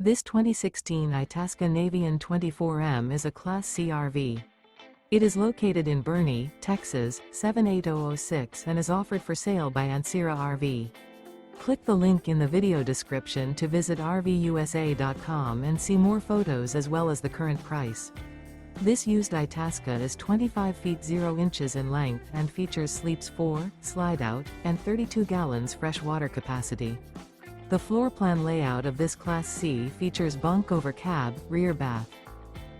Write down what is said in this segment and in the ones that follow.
This 2016 Itasca Navion 24M is a Class C RV. It is located in Boerne, Texas, 78006 and is offered for sale by Ancira RV. Click the link in the video description to visit RVUSA.com and see more photos as well as the current price. This used Itasca is 25 feet 0 inches in length and features sleeps 4, Slideout, and 32 gallons fresh water capacity. The floor plan layout of this Class C features Bunk Over Cab, rear bath.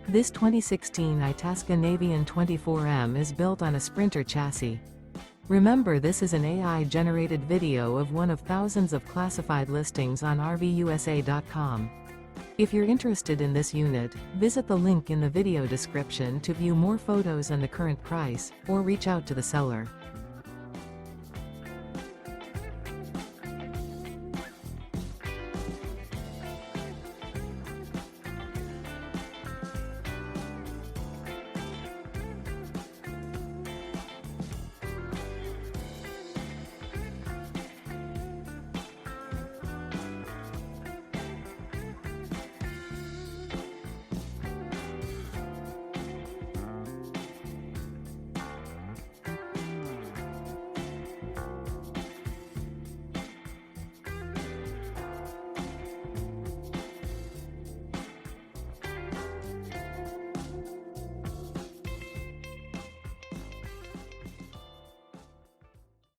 This 2016 Itasca Navion 24M is built on a Sprinter chassis. Remember, this is an AI-generated video of one of thousands of classified listings on RVUSA.com. If you're interested in this unit, visit the link in the video description to view more photos and the current price, or reach out to the seller.